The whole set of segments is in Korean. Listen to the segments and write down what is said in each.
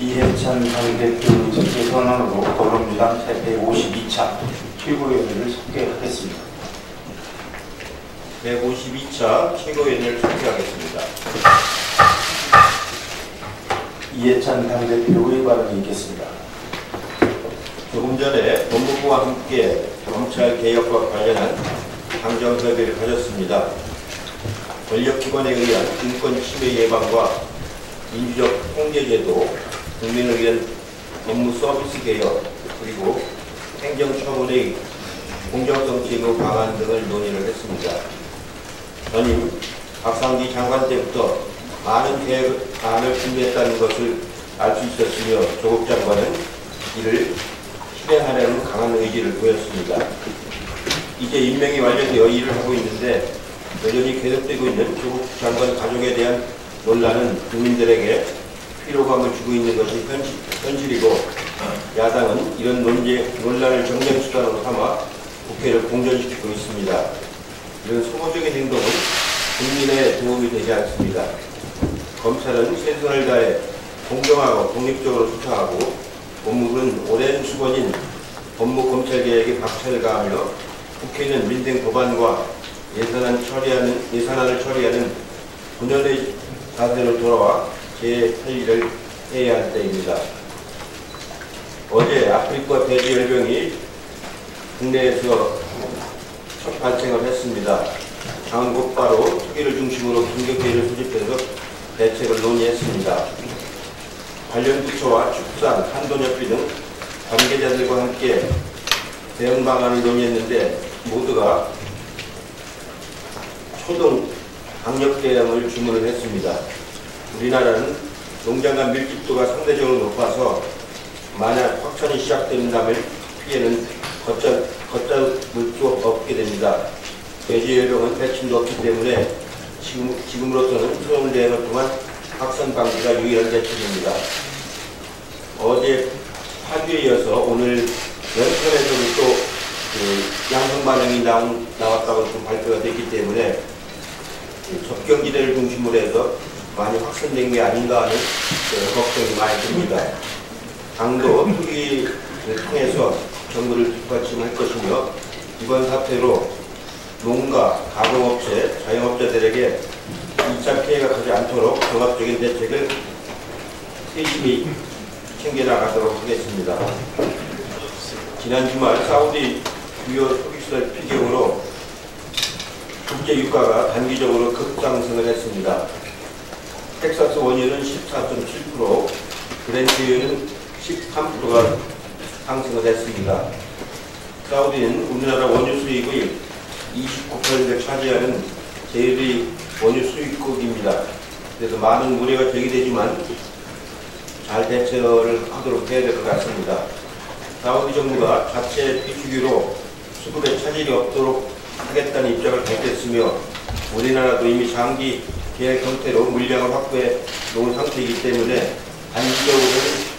이해찬 당대표 제선언으로 더불어민주당 제152차 최고위원회를 소개하겠습니다. 152차 최고위원회를 소개하겠습니다. 이해찬 당대표의 발언이 있겠습니다. 조금 전에 법무부와 함께 검찰 개혁과 관련한 당정협의를 가졌습니다. 권력기관에 의한 인권 침해 예방과 민주적 통제제도, 국민을 위한 업무 서비스 개혁, 그리고 행정처분의 공정성 제고 방안 등을 논의를 했습니다. 전임 박상기 장관 때부터 많은 계획안을 준비했다는 것을 알 수 있었으며 조국 장관은 이를 실행하려는 강한 의지를 보였습니다. 이제 임명이 완료되어 일을 하고 있는데 여전히 계속되고 있는 조국 장관 가족에 대한 논란은 국민들에게 피로감을 주고 있는 것이 현실이고, 야당은 이런 논란을 정쟁수단으로 삼아 국회를 공전시키고 있습니다. 이런 소모적인 행동은 국민에 도움이 되지 않습니다. 검찰은 최선을 다해 공정하고 독립적으로 수사하고, 법무부는 오랜 수건인 법무검찰개혁에 박차를 가하며, 국회는 민생 법안과 예산안을 처리하는 분열의 자세로 돌아와 제 할 일을 해야 할 때입니다. 어제 아프리카 돼지열병이 국내에서 첫 발생을 했습니다. 당은 곧바로 특위를 중심으로 긴급회의를 소집해서 대책을 논의했습니다. 관련 부처와 축산, 한돈협회 등 관계자들과 함께 대응 방안을 논의했는데 모두가 초동 강력 대응을 주문을 했습니다. 우리나라는 농장 간 밀집도가 상대적으로 높아서 만약 확산이 시작된다면 피해는 걷잡을 수 없게 됩니다. 돼지열병은 백신도 없기 때문에 지금으로서는 소형 대응을 통한 확산 방지가 유일한 대책입니다. 어제 파주에 이어서 오늘 연천에서도 또 양성 반응이 나왔다고 좀 발표가 됐기 때문에 접경지대를 중심으로 해서 많이 확산된 게 아닌가 하는 걱정이 많이 듭니다. 당도 특위를 통해서 정부를 뒷받침할 것이며, 이번 사태로 농가, 가공업체, 자영업자들에게 2차 피해가 가지 않도록 종합적인 대책을 세심히 챙겨나가도록 하겠습니다. 지난 주말 사우디 주요 석유시설 피격으로 국제 유가가 단기적으로 급상승을 했습니다. 텍사스 원유는 14.7%, 브렌트유는 13%가 상승을 했습니다. 사우디는 우리나라 원유 수입의 29%를 차지하는 제1위 원유 수입국입니다. 그래서 많은 우려가 제기되지만 잘 대처를 하도록 해야 될 것 같습니다. 사우디 정부가 자체 비축유로 수급에 차질이 없도록 하겠다는 입장을 밝혔으며, 우리나라도 이미 장기 계획 형태로 물량을 확보해 놓은 상태이기 때문에 단기적으로는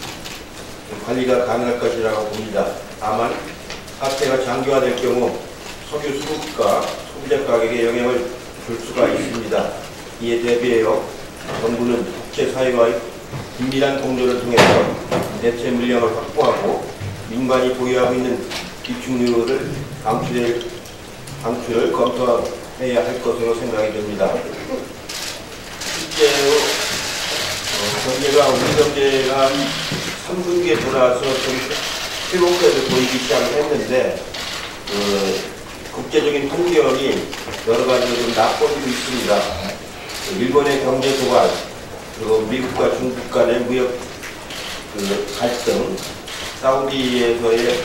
관리가 가능할 것이라고 봅니다. 다만 사태가 장기화될 경우 석유 수급과 소비자 가격에 영향을 줄 수가 있습니다. 이에 대비하여 정부는 국제사회와의 긴밀한 공조를 통해서 대체 물량을 확보하고 민간이 보유하고 있는 비축유를 방출을 검토해야 할 것으로 생각이 됩니다. 실제로 우리 경제가 3분기에 돌아와서 좀 회복세를 보이기 시작을 했는데, 국제적인 환경이 여러 가지로 좀 나빠지고 있습니다. 일본의 경제 도발, 그리고 미국과 중국 간의 무역 갈등, 사우디에서의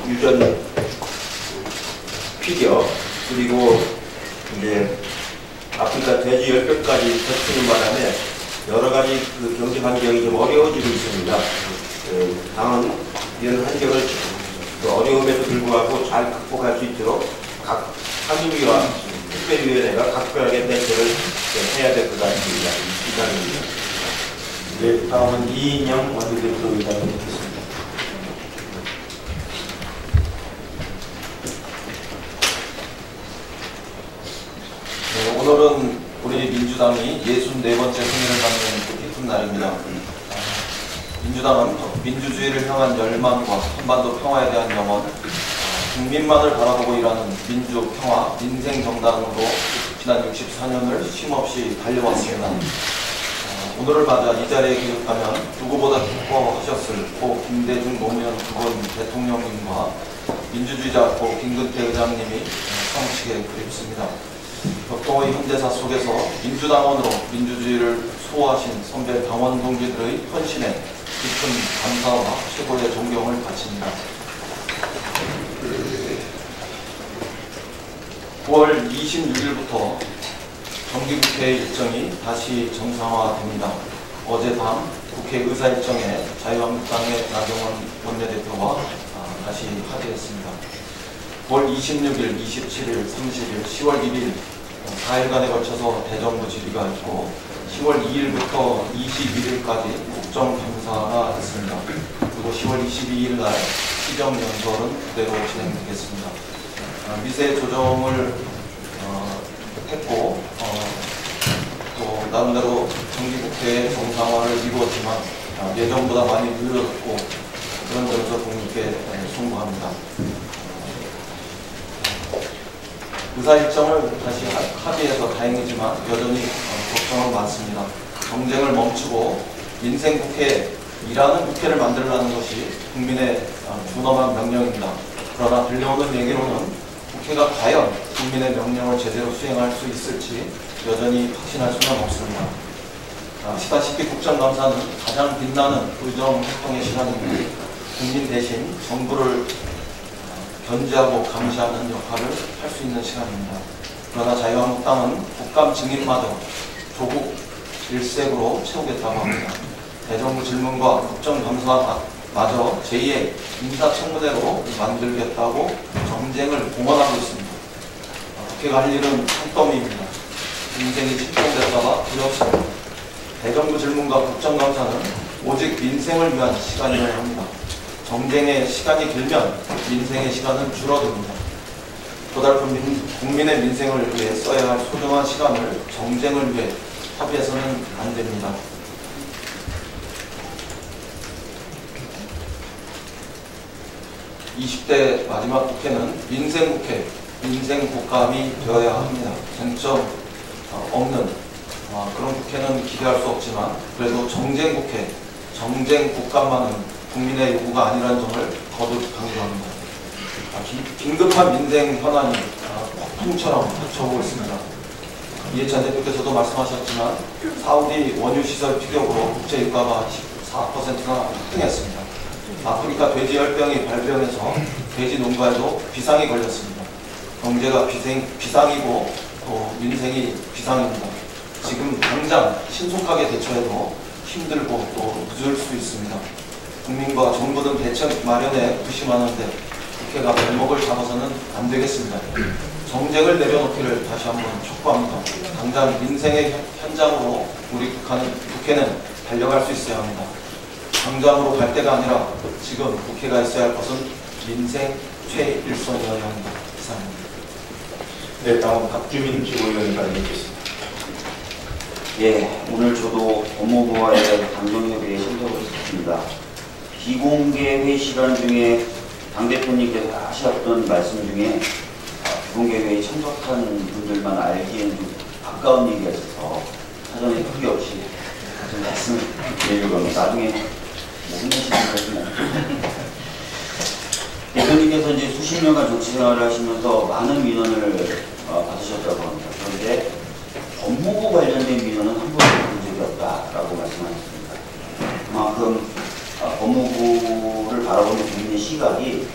유전 피격, 그리고 이제 아프리카 돼지 10뼈까지 겹치는 바람에 여러 가지 그 경제 환경이 좀 어려워지고 있습니다. 당은 이런 환경을 그 어려움에도 불구하고 잘 극복할 수 있도록 각 상임위와 특별위원회가 각별하게 대처를 해야 될 것 같습니다. 이상입니다. 네, 다음은 이인영 원내대표 의장이 있겠습니다. 네, 오늘은 우리 민주당이 64번째 생일을 맞는 기쁜 날입니다. 민주당은 민주주의를 향한 열망과 한반도 평화에 대한 염원, 국민만을 바라보고 일하는 민주, 평화, 민생정당으로 지난 64년을 쉼없이 달려왔습니다. 오늘을 맞아 이 자리에 기록하면 누구보다 기뻐하셨을 고 김대중 노무현 전 대통령님과 민주주의자 고 김근태 의장님이 사무치게 그립습니다. 격동의 현대사 속에서 민주당원으로 민주주의를 수호하신 선배 당원 동지들의 헌신에 깊은 감사와 최고의 존경을 바칩니다. 9월 26일부터 정기국회 일정이 다시 정상화됩니다. 어젯밤 국회 의사 일정에 자유한국당의 나경원 원내대표와 다시 합의했습니다. 9월 26일, 27일, 30일, 10월 1일 4일간에 걸쳐서 대정부 질의가 있고 10월 2일부터 21일까지 국정감사가 있습니다. 그리고 10월 22일 날 시정연설은 그대로 진행되겠습니다. 미세 조정을 했고 또 나름대로 정기국회의 정상화를 이루었지만 예정보다 많이 늦어졌고 그런 점에서 국민께 송구합니다. 의사 일정을 다시 합의해서 다행이지만 여전히 걱정은 많습니다. 경쟁을 멈추고 민생국회, 일하는 국회를 만들라는 것이 국민의 준엄한 명령입니다. 그러나 들려오는 얘기로는 국회가 과연 국민의 명령을 제대로 수행할 수 있을지 여전히 확신할 수는 없습니다. 아시다시피 국정감사는 가장 빛나는 의정 활동의 시간입니다. 국민 대신 정부를 견제하고 감시하는 역할을 할 수 있는 시간입니다. 그러나 자유한국당은 국감 증인마저 조국 일색으로 채우겠다고 합니다. 대정부 질문과 국정감사마저 제2의 인사청문회로 만들겠다고 정쟁을 공언하고 있습니다. 국회가 할 일은 산더미입니다. 민생이 침통될까봐 두렵습니다. 대정부 질문과 국정감사는 오직 민생을 위한 시간이어야 합니다. 정쟁의 시간이 길면 민생의 시간은 줄어듭니다. 고달픈 국민의 민생을 위해 써야 할 소중한 시간을 정쟁을 위해 합의해서는 안 됩니다. (20대) 마지막 국회는 민생국회, 민생국감이 되어야 합니다. 쟁점 없는 그런 국회는 기대할 수 없지만 그래도 정쟁국회, 정쟁국감만은 국민의 요구가 아니라는 점을 거듭 강조합니다. 긴급한 민생 현안이 폭풍처럼 닥쳐오고 있습니다. 이해찬 대표께서도 말씀하셨지만 사우디 원유시설 피격으로 국제 유가가 14%나 급등했습니다. 아프리카 돼지 열병이 발병해서 돼지 농가에도 비상이 걸렸습니다. 경제가 비상이고 또 민생이 비상입니다. 지금 당장 신속하게 대처해도 힘들고 또 늦을 수 있습니다. 국민과 정부 등 대책 마련에 부심하는데 국회가 발목을 잡아서는 안 되겠습니다. 정쟁을 내려놓기를 다시 한번 촉구합니다. 당장 민생의 현장으로 우리 국회는 달려갈 수 있어야 합니다. 당장으로 갈 때가 아니라 지금 국회가 있어야 할 것은 민생 최일선이어야 합니다. 이상입니다. 네, 다음 박주민 최고위원이 발언하겠습니다. 예, 오늘 저도 법무부와의 당정협의에 참석을 했습니다. 비공개 회의 시간 중에 당대표님께서 하셨던 말씀 중에 비공개 회의 참석한 분들만 알기에는 좀 가까운 얘기가 있어서 사전에 협의 없이 좀 말씀을 드리려고 합니다. 나중에 뭐 혼내시는 거지만 대표님께서 이제 수십 년간 정치 생활을 하시면서 많은 민원을 받으셨다고 합니다. 그런데 법무부 관련된 민원은 한 번도 본 적이 없다라고 말씀하셨습니다. 그만큼 법무부를 바라보는 국민의 시각이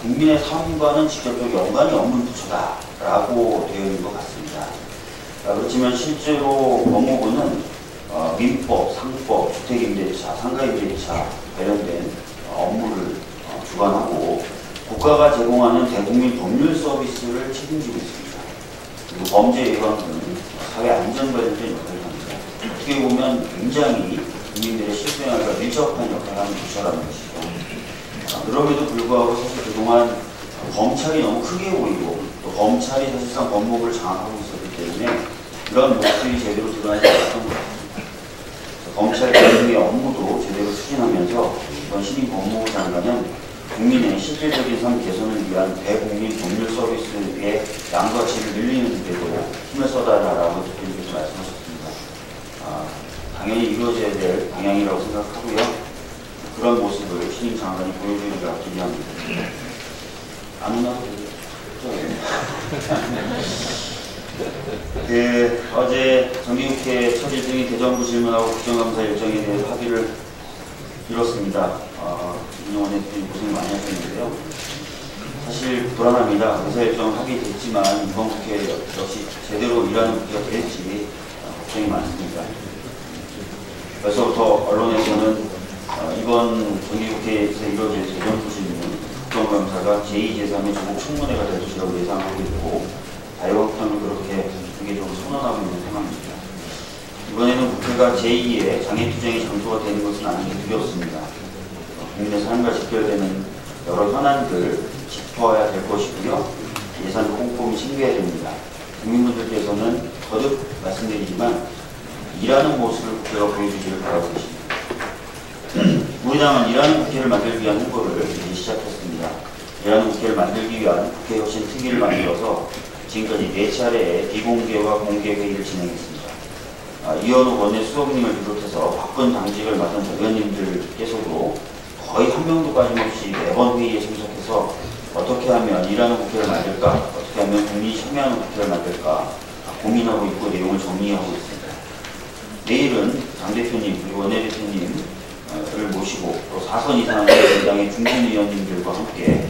국민의 삶과는 직접적으로 연관이 없는 부처다라고 되어 있는 것 같습니다. 그렇지만 실제로 법무부는 민법, 상법, 주택임대차, 상가임대차 관련된 업무를 주관하고 국가가 제공하는 대국민 법률 서비스를 책임지고 있습니다. 그리고 범죄 예방 등 사회 안전 관련된 역할을 합니다. 어떻게 보면 굉장히 국민들의 실생활과 밀접한 역할을 하는 부처라는 것이죠. 그럼에도 불구하고 사실 그동안 검찰이 너무 크게 보이고 또 검찰이 사실상 법무부를 장악하고 있었기 때문에 그런 모습이 제대로 드러나지 않았던 것 같습니다. 검찰 개혁의 업무도 제대로 추진하면서 이번 신임 법무부 장관은 국민의 실질적인 삶 개선을 위한 대국민 법률 서비스의 양가치를 늘리는 데도 힘을 써달라고 대표님께서 말씀하셨습니다. 당연히 이루어져야 될 방향이라고 생각하고요. 그런 모습을 신임 장관이 보여주기가 기대합니다. 아무나 어제 정기국회 첫 일정이 대정부 질문하고 국정감사 일정에 대해서 합의를 이뤘습니다. 윤영원 대표님 고생 많이 하셨는데요. 사실 불안합니다. 의사 일정 합의됐지만 이번 국회 역시 제대로 일하는 국회가 될지 걱정이 많습니다. 벌써부터 언론에서는 이번 정기국회에서 이루어질 대정부 질문 국정감사가 제2, 제3의 조국 청문회가 될 것이라고 예상하고 있고 자유한국당은 그렇게 공개적으로 선언하고 있는 상황입니다. 이번에는 국회가 제2의 장애투쟁의 장소가 되는 것은 아닌지 두렵습니다. 국민의 삶과 직결되는 여러 현안들 짚어야 될 것이고요. 예산도 꼼꼼히 챙겨야 됩니다. 국민분들께서는 거듭 말씀드리지만 일하는 모습을 국회가 보여주기를 바라고 계십니다. 우리 당은 일하는 국회를 만들기 위한 홍보를 이제 시작했습니다. 일하는 국회를 만들기 위한 국회혁신 특위를 만들어서 지금까지 4차례의 비공개와 공개 회의를 진행했습니다. 이현우 원내 수석님을 비롯해서 바쁜 당직을 맡은 의원님들께서도 거의 한 명도 빠짐없이 매번 회의에 참석해서 어떻게 하면 일하는 국회를 만들까, 어떻게 하면 국민이 참여하는 국회를 만들까 고민하고 있고 내용을 정리하고 있습니다. 내일은 당 대표님 그리고 원내대표님을 모시고 또 4선 이상의 당의 중진위원님들과 함께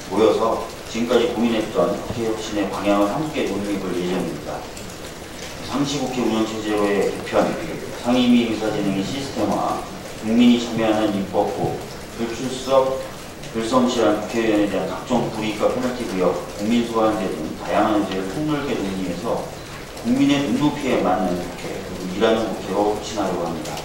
모여서 지금까지 고민했던 국회혁신의 방향을 함께 논의해볼 예정입니다. 상시국회 운영체제로의 개편, 상임위 의사진행의 시스템화, 국민이 참여하는 입법부, 불출석, 불성실한 국회의원에 대한 각종 불이익과 페널티 구역, 국민소환제 등 다양한 의제를 폭넓게 논의해서 국민의 눈높이에 맞는 국회, 그리고 일하는 국회로 혁신하려고 합니다.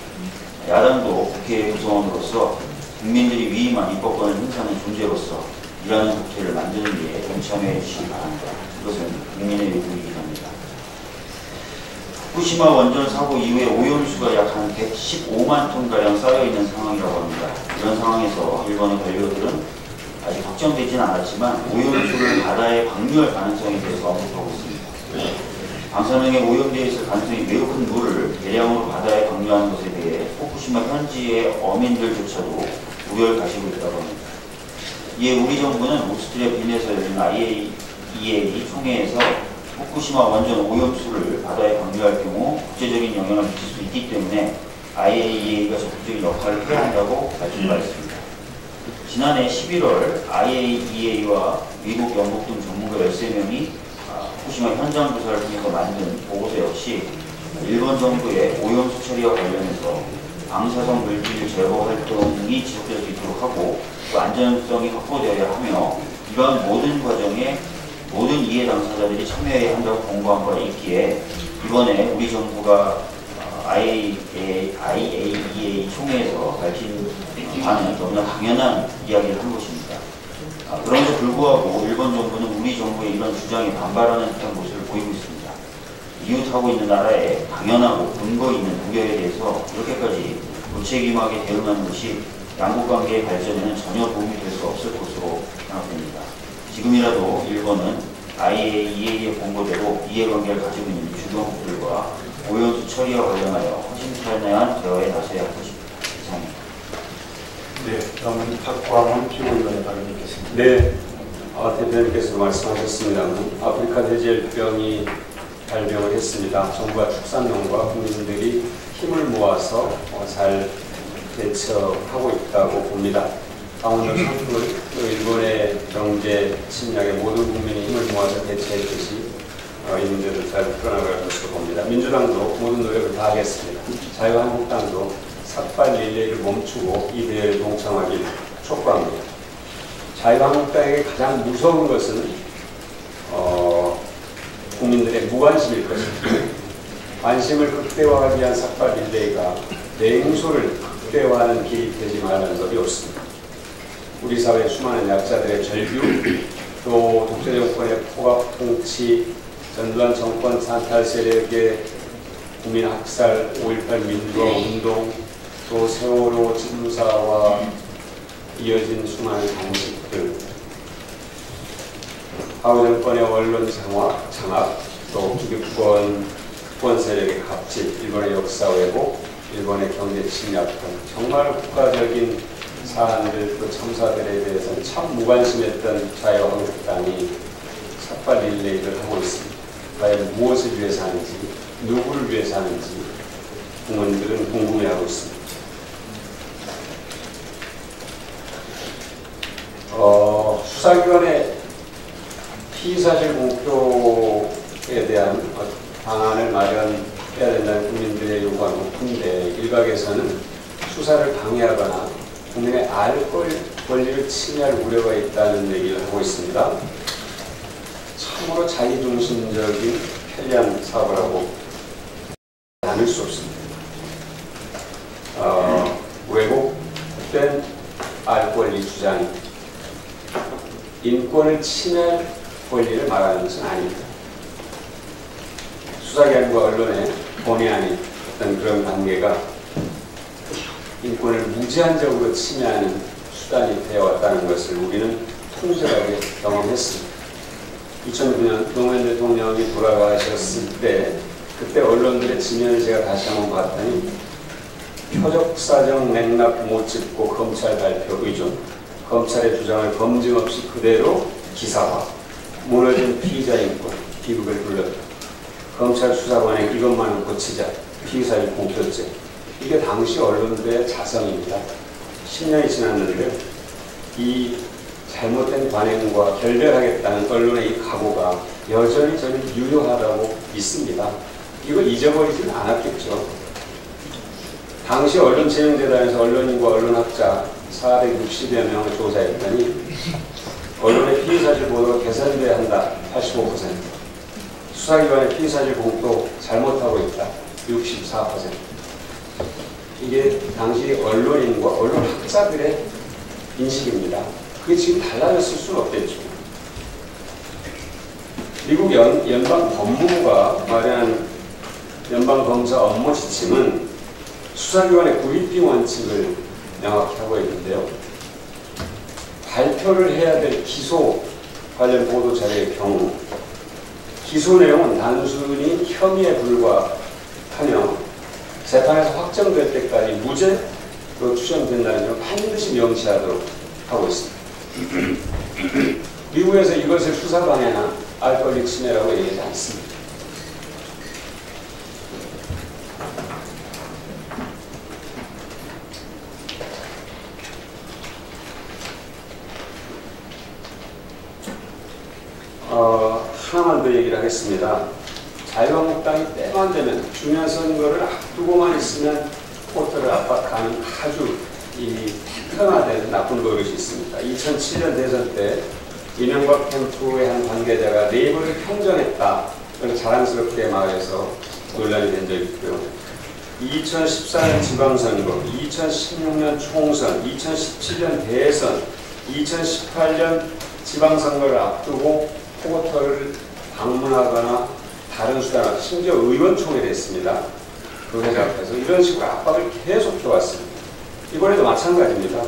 야당도 국회의 구성원으로서 국민들이 위임한 입법권을 행사하는 존재로서 일하는 국회를 만드는 데 동참해 주시기 바랍니다. 이것은 국민의 요구이긴 합니다. 후쿠시마 원전 사고 이후에 오염수가 약 한 115만 톤가량 쌓여있는 상황이라고 합니다. 이런 상황에서 일본의 관료들은 아직 확정되지는 않았지만 오염수를 바다에 방류할 가능성에 대해서 언급하고 있습니다. 방사능에 오염되어 있을 가능성이 매우 큰 물을 대량으로 바다에 방류하는 것에 대해 후쿠시마 현지의 어민들조차도 우려를 가지고 있다고 합니다. 이에 우리 정부는 오스트리아 빈에서 열린 IAEA 총회에서 후쿠시마 원전 오염수를 바다에 방류할 경우 국제적인 영향을 미칠 수 있기 때문에 IAEA가 적극적인 역할을 해야 한다고 밝힌 바 있습니다. 지난해 11월 IAEA와 미국, 영국 등 전문가 13명이 후쿠시마 현장 조사를 통해서 만든 보고서 역시 일본 정부의 오염수 처리와 관련해서 방사성 물질 제거 활동이 지속될 수 있도록 하고 또 안전성이 확보되어야 하며 이러한 모든 과정에 모든 이해 당사자들이 참여해야 한다고 공고한 바 있기에 이번에 우리 정부가 IAEA 총회에서 밝힌 바는 너무나 당연한 이야기를 한 것입니다. 그럼에도 불구하고 일본 정부는 우리 정부의 이런 주장에 반발하는 듯한 모습을 보이고 있습니다. 이웃하고 있는 나라에 당연하고 근거 있는 우려에 대해서 이렇게까지 무책임하게 대응하는 것이 양국관계의 발전에는 전혀 도움이 될 수 없을 것으로 생각됩니다. 지금이라도 일본은 IAEA의 공고대로 이해관계를 가지고 있는 주변국들과 오염수 처리와 관련하여 허심탄회한 대화에 나서야 할 것입니다. 이상입니다. 네, 다음은 박광원 피고위원의 발언이 있겠습니다. 네, 대표님께서 말씀하셨습니다만 아프리카 뇌질병이 발병을 했습니다. 정부와 축산농과 국민들이 힘을 모아서 잘 대처하고 있다고 봅니다. 강원도 선풀, 일본의 경제 침략에 모든 국민이 힘을 모아서 대처했듯이 이 문제를 잘 풀어나갈 것으로 봅니다. 민주당도 모든 노력을 다하겠습니다. 자유한국당도 삭발 릴레이를 멈추고 이 대회에 동참하기를 촉구합니다. 자유한국당에게 가장 무서운 것은 국민들의 무관심일 것입니다. 관심을 극대화하기 위한 삭발 릴레이가 냉소를 극대화하는 길이 되지 말라는 법이 없습니다. 우리 사회의 수많은 약자들의 절규, 또 독재 정권의 포갑 통치, 전두환 정권 산탈 세력의 국민 학살, 5.18 민주화 운동, 또 세월호 참사와 이어진 수많은 단식들, 과거 정권의 언론 장악, 또 기득권 세력의 갑질, 일본의 역사 왜곡, 일본의 경제 침략 등 정말 국가적인 사안들, 또 참사들에 대해서는 참 무관심했던 자유한국당이 삭발 릴레이를 하고 있습니다. 과연 무엇을 위해서 하는지, 누구를 위해서 하는지 국민들은 궁금해하고 있습니다. 수사기관의 피의사실 공표에 대한 방안을 마련해야 된다는 국민들의 요구가 높은데, 일각에서는 수사를 방해하거나 국민의 알 권리를 침해할 우려가 있다는 얘기를 하고 있습니다. 참으로 자기중심적인 편리한 사고라고 않을 수 없습니다. 왜곡된 알 권리 주장이 인권을 침해할 권리를 말하는 것은 아닙니다. 수사기관과 언론의 본의 아닌 어떤 그런 관계가 인권을 무제한적으로 침해하는 수단이 되어왔다는 것을 우리는 통절하게 경험했습니다. 2009년 노무현 대통령이 돌아가셨을 때, 그때 언론들의 지면을 제가 다시 한번 봤더니 표적사정 맥락 못 짚고 검찰 발표 의존, 검찰의 주장을 검증 없이 그대로 기사화, 무너진 피의자 인권, 비극을 불렀다. 검찰 수사관에 이것만은 고치자, 피의사실 공표죄. 이게 당시 언론들의 자성입니다. 10년이 지났는데 이 잘못된 관행과 결별하겠다는 언론의 이 각오가 여전히 저는 유효하다고 믿습니다. 이걸 잊어버리지는 않았겠죠. 당시 언론진흥재단에서 언론인과 언론학자 460여 명을 조사했더니 언론의 피의사실 보도가 개선돼야 한다 85%, 수사기관의 피의사실 공표 잘못하고 있다 64%. 이게 당시 언론인과 언론학자들의 인식입니다. 그게 지금 달라졌을 수는 없겠죠. 미국 연방법무부가 마련한 연방검사 업무 지침은 수사기관의 브리핑 원칙을 명확히 하고 있는데요. 발표를 해야 될 기소 관련 보도 자료의 경우 기소 내용은 단순히 혐의에 불과하며 재판에서 확정될 때까지 무죄로 추정된다는 점을 반드시 명시하도록 하고 있습니다. 미국에서 이것을 수사방해나 알 권리 침해라고 얘기하지 않습니다. 하나만 더 얘기를 하겠습니다. 자유한국당이 때만 되면 중요한 선거를 앞두고만 있으면 포털을 압박하는 아주 특화된 나쁜 버릇이 있습니다. 2007년 대선 때 이명박 캠프의 한 관계자가 네이버를 평정했다, 자랑스럽게 말해서 논란이 된 적이 있고요. 2014년 지방선거, 2016년 총선, 2017년 대선, 2018년 지방선거를 앞두고 포털을 방문하거나 다른 수단, 심지어 의원총회를 했습니다. 그 회사 앞에서 이런 식으로 압박을 계속 해왔습니다. 이번에도 마찬가지입니다.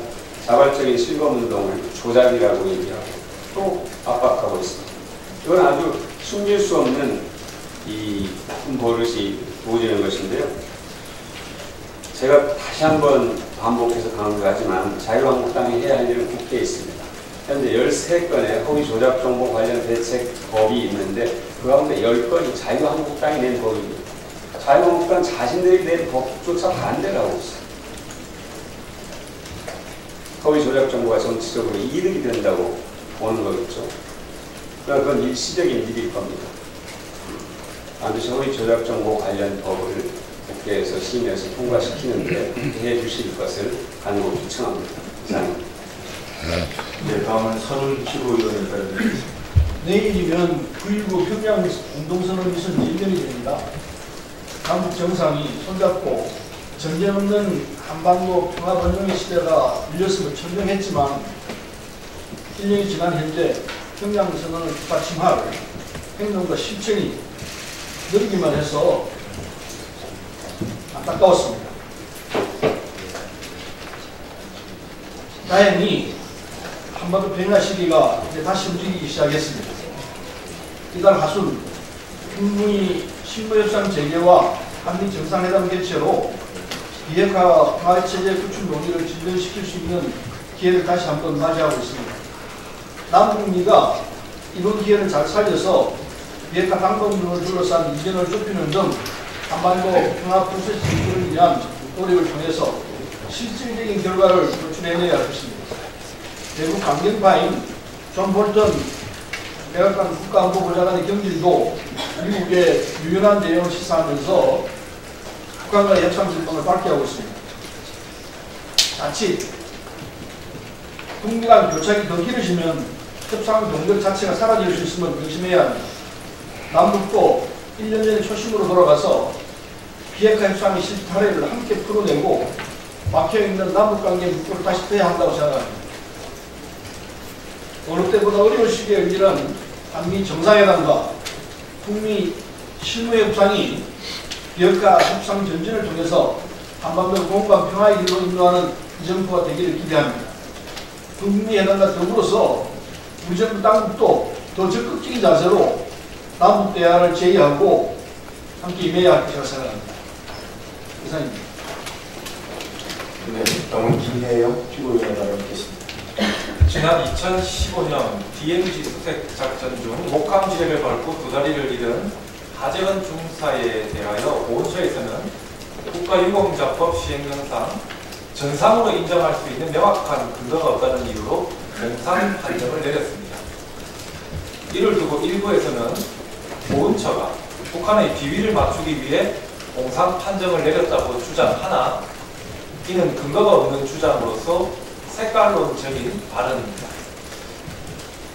자발적인 실검운동을 조작이라고 얘기하고 또 압박하고 있습니다. 이건 아주 숨길 수 없는 이 나쁜 버릇이 보여지는 것인데요. 제가 다시 한번 반복해서 강조하지만 자유한국당이 해야 할 일은 국회에 있습니다. 현재 13건의 허위 조작 정보 관련 대책법이 있는데 그 가운데 10건이 자유한국당이 낸 법입니다. 자유한국당 자신들이 낸 법조차 반대를 하고 있어요. 허위 조작 정보가 정치적으로 이득이 된다고 보는 거겠죠. 그러나 그건 일시적인 일일 겁니다. 반드시 허위 조작 정보 관련 법을 국회에서 심의해서 통과시키는데 해 주실 것을 간곡히 청합니다. 이상입니다. 네, 다음은 선울 최고위원을 발언드리겠습니다. 내일이면 9.19 평양 공동선언 있은 1년이 됩니다. 남북 정상이 손잡고 전쟁 없는 한반도 평화번영의 시대가 열렸음을 천명했지만 1년이 지난 현재 평양선언을 뒷받침할 행동과 실천이 느리기만 해서 안타까웠습니다. 다행히 한반도 평화 시기가 이제 다시 움직이기 시작했습니다. 이달 하순 북미 신무협상 재개와 한미 정상회담 개최로 비핵화 평화체제 구축 논의를 진전시킬 수 있는 기회를 다시 한번 맞이하고 있습니다. 남북미가 이번 기회를 잘 살려서 비핵화 방법론을 둘러싼 이견을 좁히는 등 한반도 평화 프로세스 진출을 위한 노력을 통해서 실질적인 결과를 도출해내야 할 것입니다. 대북 강경파인 존 볼턴 백악관 국가안보보좌관의 경질도 미국의 유연한 대응을 시사하면서 북한과의 협상 절방을 밝게 하고 있습니다. 자칫 북미 간 교착이 더 길어지면 협상 동력 자체가 사라질 수 있음을 명심해야 합니다. 남북도 1년 전에 초심으로 돌아가서 비핵화 협상의 실타래를 함께 풀어내고 막혀있는 남북관계 목표를 다시 펴야 한다고 생각합니다. 어느 때보다 어려운 시기에 열리는 한미 정상회담과 북미 실무협상이 비핵화 협상 전진을 통해서 한반도 공간 평화의 길로 인도하는 이 정부가 되기를 기대합니다. 북미 회담과 더불어서 우리 정부 당국도 더 적극적인 자세로 남북 대화를 제의하고 함께 임해야 할 것이라고 생각합니다. 이상입니다. 네, 다음은 김혜영 최고위원을 발언드리겠습니다. 지난 2015년 DMZ 수색 작전 중 목함 지뢰를 밟고 두 다리를 잃은 하재헌 중사에 대하여 보훈처에서는 국가유공자법 시행령상 전상으로 인정할 수 있는 명확한 근거가 없다는 이유로 공상 판정을 내렸습니다. 이를 두고 일부에서는 보훈처가 북한의 비위를 맞추기 위해 공상 판정을 내렸다고 주장하나 이는 근거가 없는 주장으로서 색깔론적인 발언입니다.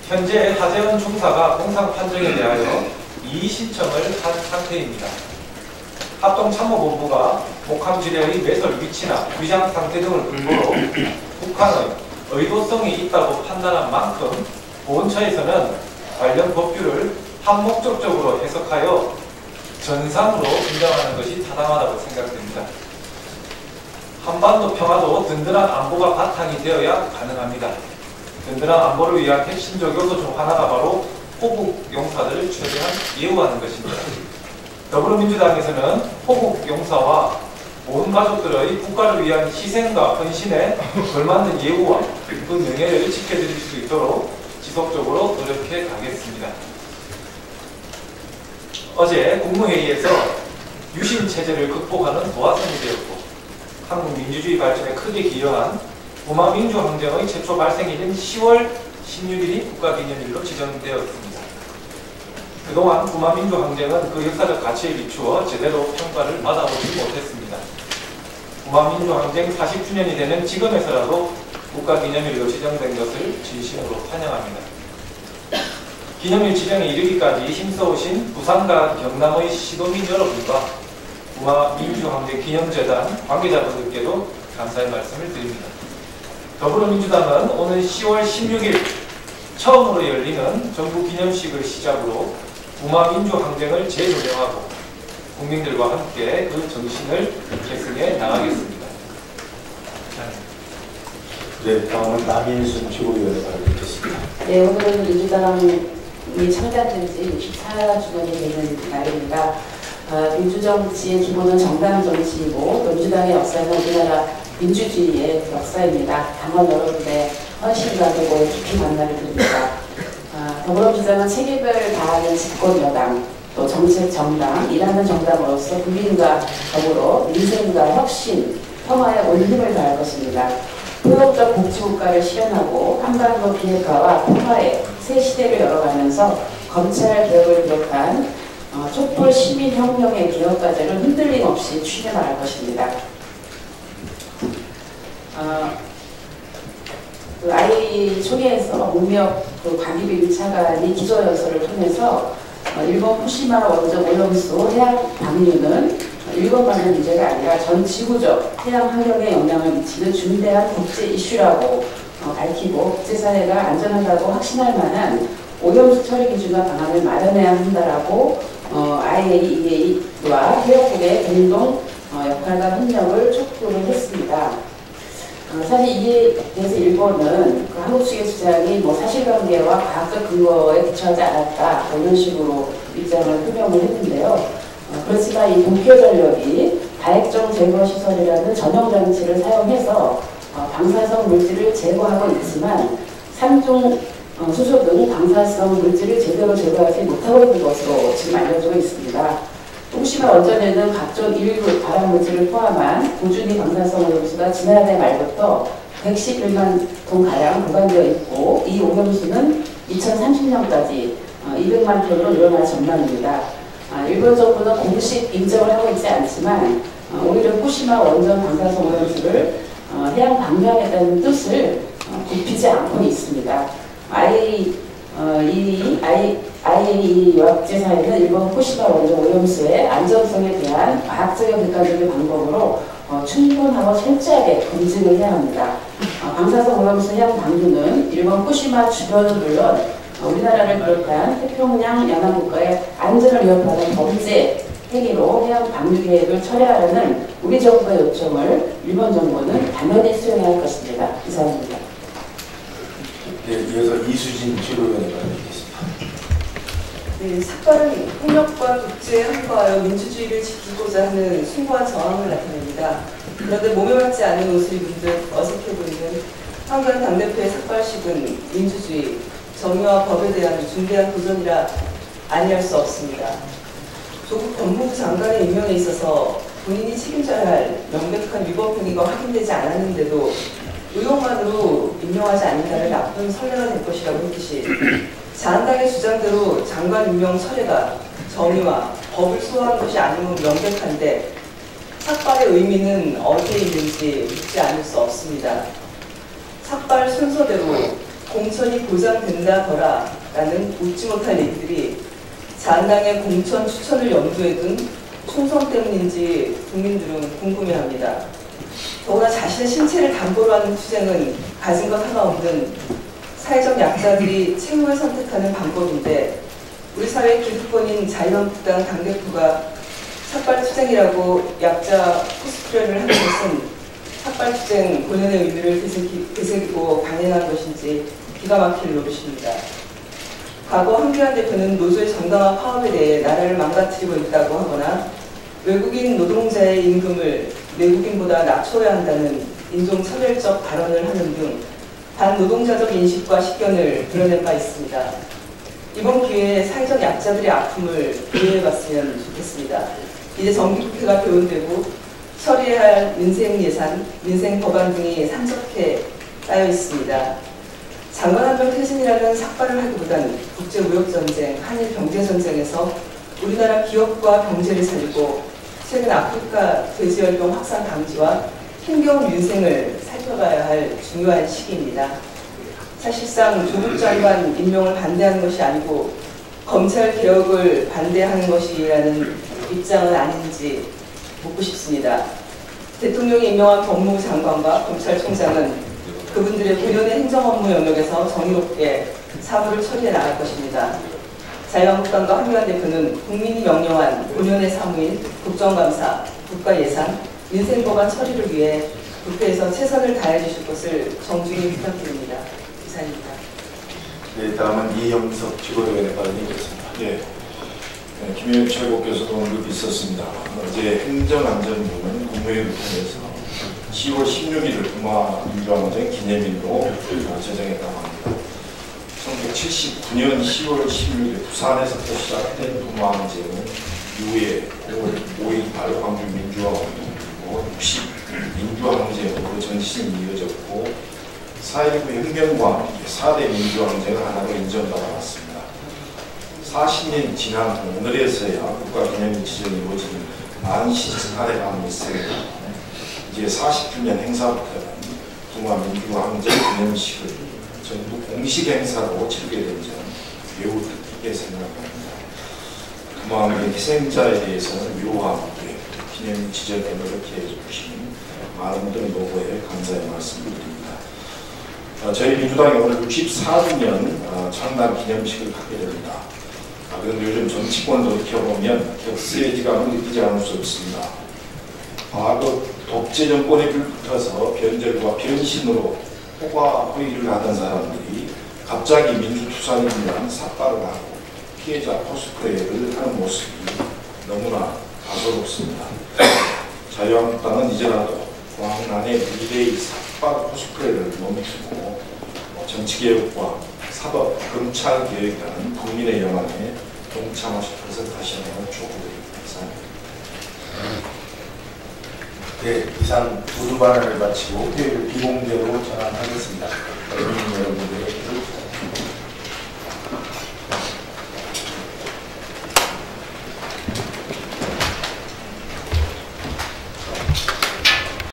현재 하재헌 중사가 공상 판정에 대하여 이의 신청을 한 상태입니다. 합동참모본부가 목함 지뢰의 매설 위치나 위장 상태 등을 근거로 북한의 의도성이 있다고 판단한 만큼 보훈처에서는 관련 법규를 한목적적으로 해석하여 전상으로 인정하는 것이 타당하다고 생각됩니다. 한반도 평화도 든든한 안보가 바탕이 되어야 가능합니다. 든든한 안보를 위한 핵심적 요소 중 하나가 바로 호국 용사들을 최대한 예우하는 것입니다. 더불어민주당에서는 호국 용사와 온 가족들의 국가를 위한 희생과 헌신에 걸맞는 예우와 그 명예를 지켜드릴 수 있도록 지속적으로 노력해 가겠습니다. 어제 국무회의에서 유신 체제를 극복하는 도화선이 되었고 한국 민주주의 발전에 크게 기여한 부마민주항쟁의 최초 발생일인 10월 16일이 국가기념일로 지정되었습니다. 그동안 부마민주항쟁은 그 역사적 가치에 비추어 제대로 평가를 받아보지 못했습니다. 부마민주항쟁 40주년이 되는 지금에서라도 국가기념일로 지정된 것을 진심으로 환영합니다. 기념일 지정에 이르기까지 힘써오신 부산과 경남의 시도민 여러분과 부마민주항쟁 기념재단 관계자분들께도 감사의 말씀을 드립니다. 더불어민주당은 오늘 10월 16일 처음으로 열리는 정부기념식을 시작으로 부마민주항쟁을 재조명하고 국민들과 함께 그 정신을 계승해 나가겠습니다. 네, 다음은 남인순 최고위원을 발언드리겠습니다. 네, 오늘은 민주당이 창단된 지 64주년이 되는 날입니다. 민주정치의 기본은 정당 정치이고 민주당의 역사는 우리나라 민주주의의 역사입니다. 당원 여러분의 헌신과 도고에 깊이 감사를 드립니다. 더불어민주당은 책임을 다하는 집권여당, 또 정책 정당, 일하는 정당으로서 국민과 더불어 민생과 혁신, 평화에 온 힘을 다할 것입니다. 포용적 복지국가를 실현하고 한반도 비핵화와 평화의 새 시대를 열어가면서 검찰 개혁을 비롯한 촛불 시민혁명의 기억과제를 흔들림 없이 추진해 나갈 것입니다. 그 아이 총회에서 문명 과기비 차관이 기조연설을 통해서 일본 후쿠시마 원전 오염수 해양 방류는 일본만의 문제가 아니라 전 지구적 해양 환경에 영향을 미치는 중대한 국제 이슈라고 밝히고 국제사회가 안전하다고 확신할 만한 오염수 처리 기준과 방안을 마련해야 한다라고 IAEA와 해역국의 공동 역할과 협력을 촉구를 했습니다. 사실 이에 대해서 일본은 그 한국 측의 주장이 사실관계와 과학적 근거에 기초하지 않았다 이런 식으로 입장을 표명을 했는데요. 그렇지만 이 도쿄전력이 다액정 제거 시설이라는 전용 장치를 사용해서 방사성 물질을 제거하고 있지만 삼중 수소 등 방사성 물질을 제대로 제거하지 못하고 있는 것으로 지금 알려지고 있습니다. 후쿠시마 원전에는 각종 일부 발암물질을 포함한 고준위 방사성 오염수가 지난해 말부터 111만 톤가량 보관되어 있고 이 오염수는 2030년까지 200만 톤으로 늘어날 전망입니다. 일본 정부는 공식 인정을 하고 있지 않지만 오히려 후쿠시마 원전 방사성 오염수를 해양 방류하겠다는 뜻을 굽히지 않고 있습니다. IAEA와 국제사회는 일본 후쿠시마 원전 오염수의 안전성에 대한 과학적이고 객관적인 방법으로 충분하고 철저하게 검증을 해야 합니다. 방사성 오염수 해양 방류는 일본 후쿠시마 주변은 물론 우리나라를 비롯한 태평양 연안국가의 안전을 위협하는 범죄 행위로 해양 방류 계획을 철회하려는 우리 정부의 요청을 일본 정부는 당연히 수용해야 할 것입니다. 이상입니다. 네, 이어서 이수진 최고위원이 말씀드리겠습니다. 네, 삭발은 폭력과 국제에 항거하여 민주주의를 지키고자 하는 숭고한 저항을 나타냅니다. 그런데 몸에 맞지 않는 옷을 입은 듯 어색해 보이는 황교안 당대표의 삭발식은 민주주의, 정의와 법에 대한 중대한 도전이라 아니할 수 없습니다. 조국 법무부 장관의 임명에 있어서 본인이 책임져야 할 명백한 위법 행위가 확인되지 않았는데도 의혹만으로 임명하지 않는다는 나쁜 선례가 될 것이라고 했듯이 자한당의 주장대로 장관 임명 철회가 정의와 법을 소화한 것이 아니면 명백한데 삭발의 의미는 어디에 있는지 묻지 않을 수 없습니다. 삭발 순서대로 공천이 보장된다더라 라는 웃지 못할 얘기들이 자한당의 공천 추천을 염두에 둔 총선 때문인지 국민들은 궁금해합니다. 더구나 자신의 신체를 담보로 하는 투쟁은 가진 것 하나 없는 사회적 약자들이 최후에 선택하는 방법인데 우리 사회의 기득권인 자유한국당 당대표가 삭발투쟁이라고 약자 코스프레를 하는 것은 삭발투쟁 본연의 의미를 되새기고 강행한 것인지 기가 막힐 노릇입니다. 과거 황교안 대표는 노조의 정당화 파업에 대해 나라를 망가뜨리고 있다고 하거나 외국인 노동자의 임금을 내국인보다 낮춰야 한다는 인종차별적 발언을 하는 등 반노동자적 인식과 식견을 드러낸 바 있습니다. 이번 기회에 사회적 약자들의 아픔을 이해해봤으면 좋겠습니다. 이제 정기국회가 개원되고 처리해야 할 민생 예산, 민생 법안 등이 산적해 쌓여 있습니다. 장관 한 명 퇴진이라는 삭발을 하기보단 국제무역전쟁, 한일 경제전쟁에서 우리나라 기업과 경제를 살리고 최근 아프리카 돼지열병 확산 방지와 힘겨운 민생을 살펴가야 할 중요한 시기입니다. 사실상 조국 장관 임명을 반대하는 것이 아니고 검찰 개혁을 반대하는 것이라는 입장은 아닌지 묻고 싶습니다. 대통령이 임명한 법무부 장관과 검찰총장은 그분들의 본연의 행정업무 영역에서 정의롭게 사무를 처리해 나갈 것입니다. 자유한국당과 황교안 대표는 국민이 명령한 본연의 사무인 국정감사, 국가예산, 민생법안 처리를 위해 국회에서 최선을 다해 주실 것을 정중히 부탁드립니다. 이상입니다. 네, 다음은 이영석 최고위원의 발언이겠습니다. 네, 김영일 최고께서도 언급이 있었습니다. 어제 행정안전부는 국무회의를 통해서 10월 16일을 부마민주항쟁 기념일로 제정했다고 합니다. 1979년 10월 16일 부산에서부터 시작된 부마항쟁은 이후에 5.18 광주 민주화운동 그리고 60 민주항쟁으로 전신이 이어졌고 4.19 혁명과 4대 민주항쟁을 하나로 인정받아왔습니다. 40년이 지난 오늘에서야 국가기념일 지정이 이루어지는 만시집안에 있습니다. 이제 40주년 행사부터는 동아민주항쟁 기념식을 전부 공식 행사로 치르게 된 점 매우 뜻깊게 생각합니다. 동아항쟁 희생자에 대해서는 묘하게 기념 지정에 노력해 주신 많은 분들 노고에 감사의 말씀을 드립니다. 저희 민주당이 오늘 64주년 창단 기념식을 갖게 됩니다. 그런데 요즘 정치권을 돌이켜보면 격세의 지감을 느끼지 않을 수 없습니다. 과거 독재 정권에 불붙어서 변절과 변신으로 호가호위를 하던 사람들이 갑자기 민주투사님이란 삭발을 하고 피해자 코스프레를 하는 모습이 너무나 가소롭습니다. 자유한국당은 이제라도 광란의 미래의 삭발 코스프레를 멈추고 정치개혁과 사법, 검찰개혁이라는 국민의 영안에 동참하실 것을 다시 한번 촉구드립니다. 네, 이상 모두 발언을 마치고 회의를 비공개로 전환하겠습니다.